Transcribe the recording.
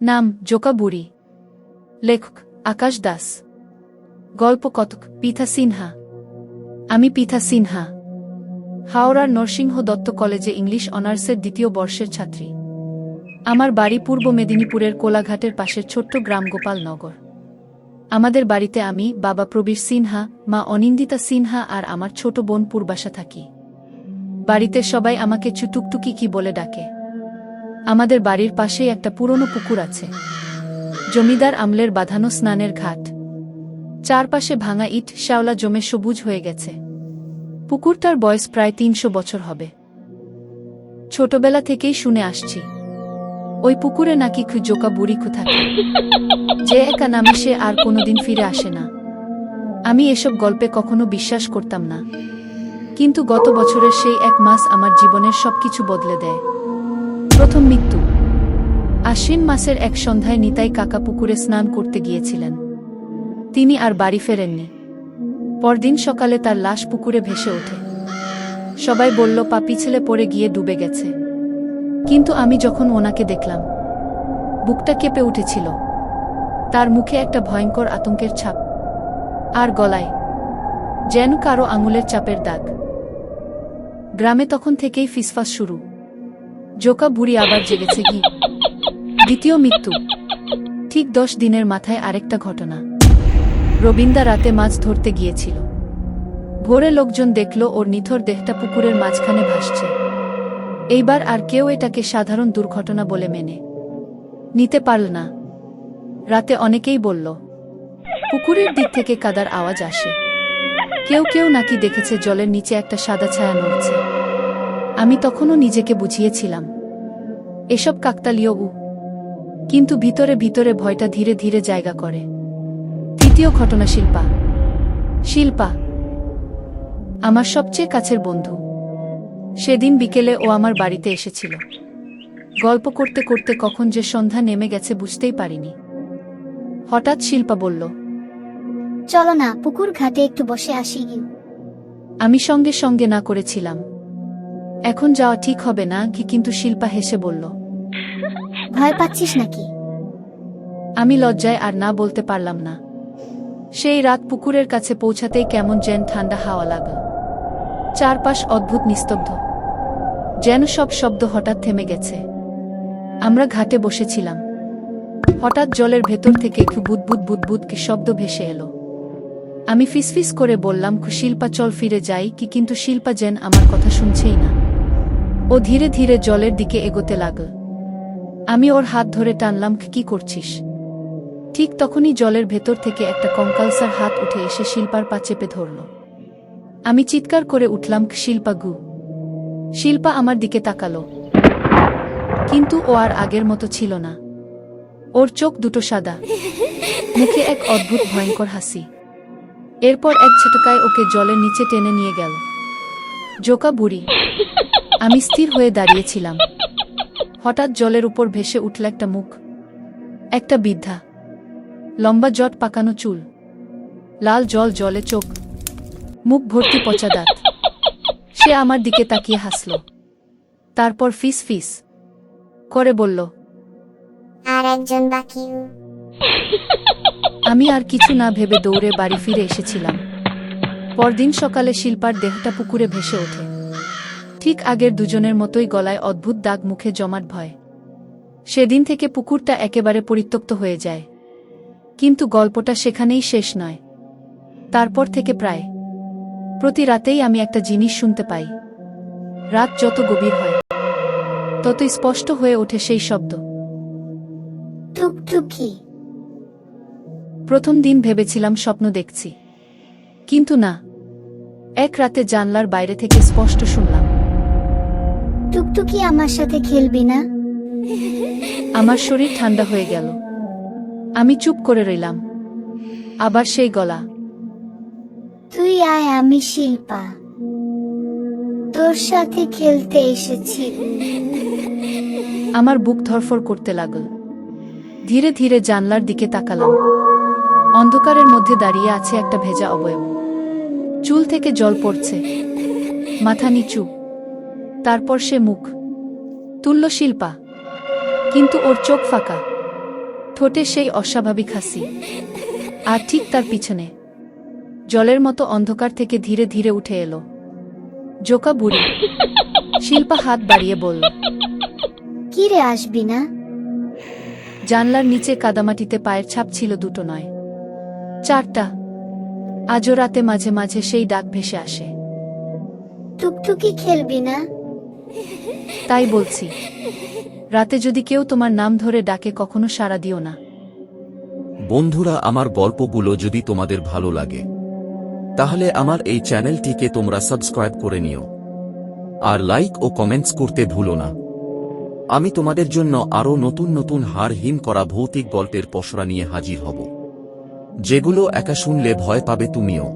নাম জোকা বুড়ি। লেখক আকাশ দাস। গল্প কথক পিথা সিনহা। আমি পিথা সিনহা, হাওড়ার নরসিংহ দত্ত কলেজে ইংলিশ অনার্সের দ্বিতীয় বর্ষের ছাত্রী। আমার বাড়ি পূর্ব মেদিনীপুরের কোলাঘাটের পাশের ছোট্ট গ্রাম গোপালনগর। আমাদের বাড়িতে আমি, বাবা প্রবীর সিনহা, মা অনিন্দিতা সিনহা আর আমার ছোট বোন পূর্বাশা থাকি। বাড়িতে সবাই আমাকে চুটুকটুকি কি বলে ডাকে। আমাদের বাড়ির পাশেই একটা পুরনো পুকুর আছে, জমিদার আমলের বাঁধানো স্নানের ঘাট। চারপাশে ভাঙা ইট শ্যাওলা জমে সবুজ হয়ে গেছে। পুকুরটার বয়স প্রায় ৩০০ বছর হবে। ছোটবেলা থেকেই শুনে আসছি ওই পুকুরে নাকি জোকা বুড়ি থাকে, যে একা নামে সে আর কোনোদিন ফিরে আসে না। আমি এসব গল্পে কখনো বিশ্বাস করতাম না, কিন্তু গত বছরের সেই এক মাস আমার জীবনের সবকিছু বদলে দেয়। প্রথম মৃত্যু। আশ্বিন মাসের এক সন্ধ্যায় নিতাই কাকা পুকুরে স্নান করতে গিয়েছিলেন। তিনি আর বাড়ি ফেরেননি। পরদিন সকালে তার লাশ পুকুরে ভেসে ওঠে। সবাই বলল পা পিছলে পড়ে গিয়ে ডুবে গেছে, কিন্তু আমি যখন ওনাকে দেখলাম, বুকটা কেঁপে উঠেছিল। তার মুখে একটা ভয়ঙ্কর আতঙ্কের ছাপ, আর গলায় যেন কারো আঙুলের চাপের দাগ। গ্রামে তখন থেকেই ফিসফাস শুরু, জোকা বুড়ি আবার জেগেছে কি। দ্বিতীয় মৃত্যু। ঠিক 10 দিনের মাথায় আরেকটা ঘটনা। রবিন্দা রাতে মাছ ধরতে গিয়েছিল। ভোরে লোকজন দেখল ওর নিথর দেহটা পুকুরের মাঝখানে ভাসছে। এইবার আর কেউ এটাকে সাধারণ দুর্ঘটনা বলে মেনে নিতে পারল না। রাতে অনেকেই বলল পুকুরের দিক থেকে কাদার আওয়াজ আসে। কেউ কেউ নাকি দেখেছে জলের নিচে একটা সাদা ছায়া নড়ছে। আমি তখনও নিজেকে বুঝিয়েছিলাম এসব কাকতালীয়, কিন্তু ভিতরে ভিতরে ভয়টা ধীরে ধীরে জায়গা করে। তৃতীয় ঘটনা। শিল্পা। শিল্পা আমার সবচেয়ে কাছের বন্ধু। সেদিন বিকেলে ও আমার বাড়িতে এসেছিল। গল্প করতে করতে কখন যে সন্ধ্যা নেমে গেছে বুঝতেই পারিনি। হঠাৎ শিল্পা বলল, চলো না পুকুর ঘাটে একটু বসে আসি। আমি সঙ্গে সঙ্গে না করেছিলাম, এখন যাওয়া ঠিক হবে না কি, কিন্তু শিল্পা হেসে বলল, ভয় পাচ্ছিস নাকি? আমি লজ্জায় আর না বলতে পারলাম না। সেই রাত পুকুরের কাছে পৌঁছাতেই কেমন যেন ঠান্ডা হাওয়া লাগল। চারপাশ অদ্ভুত নিস্তব্ধ, যেন সব শব্দ হঠাৎ থেমে গেছে। আমরা ঘাটে বসেছিলাম। হঠাৎ জলের ভেতর থেকে একটু বুদবুদ বুদবুদ কি শব্দ ভেসে এলো। আমি ফিসফিস করে বললাম, শিল্পা চল ফিরে যাই কি, কিন্তু শিল্পা যেন আমার কথা শুনছেই না। ও ধীরে ধীরে জলের দিকে এগোতে লাগল। আমি ওর হাত ধরে টানলাম, কি করছিস? ঠিক তখনই জলের ভেতর থেকে একটা কঙ্কালসার হাত উঠে এসে শিল্পার পা চেপে ধরল। আমি চিৎকার করে উঠলাম, শিল্পা গু। শিল্পা আমার দিকে তাকালো, কিন্তু ও আর আগের মতো ছিল না। ওর চোখ দুটো সাদা, মুখে এক অদ্ভুত ভয়ঙ্কর হাসি। এরপর এক ঝটকায় ওকে জলের নিচে টেনে নিয়ে গেল। জোকা বুড়ি। আমি স্থির হয়ে দাঁড়িয়েছিলাম। হঠাৎ জলের উপর ভেসে উঠল একটা মুখ। একটা বৃদ্ধা, লম্বা জট পাকানো চুল, লাল জল জলে চোখ, মুখ ভর্তি পচা দাঁত। সে আমার দিকে তাকিয়ে হাসল, তারপর ফিস ফিস করে বলল, আর একজন বাকি। আমি আর কিছু না ভেবে দৌড়ে বাড়ি ফিরে এসেছিলাম। পরদিন সকালে শিল্পার দেহটা পুকুরে ভেসে ওঠে। ঠিক আগের দুজনের মতোই, গলায় অদ্ভুত দাগ, মুখে জমাট ভয়। সেদিন থেকে পুকুরটা একেবারে পরিত্যক্ত হয়ে যায়। কিন্তু গল্পটা সেখানেই শেষ নয়। তারপর থেকে প্রায় প্রতি রাতেই আমি একটা জিনিস শুনতে পাই। রাত যত গভীর হয় ততই স্পষ্ট হয়ে ওঠে সেই শব্দ, টুকটুকি। প্রথম দিন ভেবেছিলাম স্বপ্ন দেখছি, কিন্তু না। এক রাতে জানলার বাইরে থেকে স্পষ্ট শুনলাম, টুকটুকি আমার সাথে খেলবি না? আমার শরীর ঠান্ডা হয়ে গেল। আমি চুপ করে রইলাম। আবার সেই গলা, তুই আয়, আমি শিল্পা, তোর সাথে খেলতে এসেছি। আমার বুক ধরফর করতে লাগল। ধীরে ধীরে জানলার দিকে তাকালাম। অন্ধকারের মধ্যে দাঁড়িয়ে আছে একটা ভেজা অবয়ব। চুল থেকে জল পড়ছে, মাথা নিচু। তারপর সে মুখ তুলল শিল্পা, কিন্তু ওর চোখ ফাঁকা। ঠোঁটে সেই অস্বাভাবিক হাসি। আর ঠিক তার পিছনে জলের মতো অন্ধকার থেকে ধীরে ধীরে উঠে এলো জোকা বুড়ি। শিল্পা হাত বাড়িয়ে বলল, কি রে, আসবি না? জানলার নিচে কাদামাটিতে পায়ের ছাপ ছিল, দুটো নয়, 4টা। আজও রাতে মাঝে মাঝে সেই ডাক ভেসে আসে। টুকটুকি খেলবি না? তাই বলছি, রাতে যদি কেউ তোমার নাম ধরে ডাকে কখনো সাড়া দিও না। বন্ধুরা, আমার গল্পগুলো যদি তোমাদের ভালো লাগে তাহলে আমার এই চ্যানেলটিকে তোমরা সাবস্ক্রাইব করে নিও আর লাইক ও কমেন্টস করতে ভুলো না। আমি তোমাদের জন্য আরও নতুন নতুন হাড় হিম করা ভৌতিক গল্পের পসরা নিয়ে হাজির হব, যেগুলো একা শুনলে ভয় পাবে তুমিও।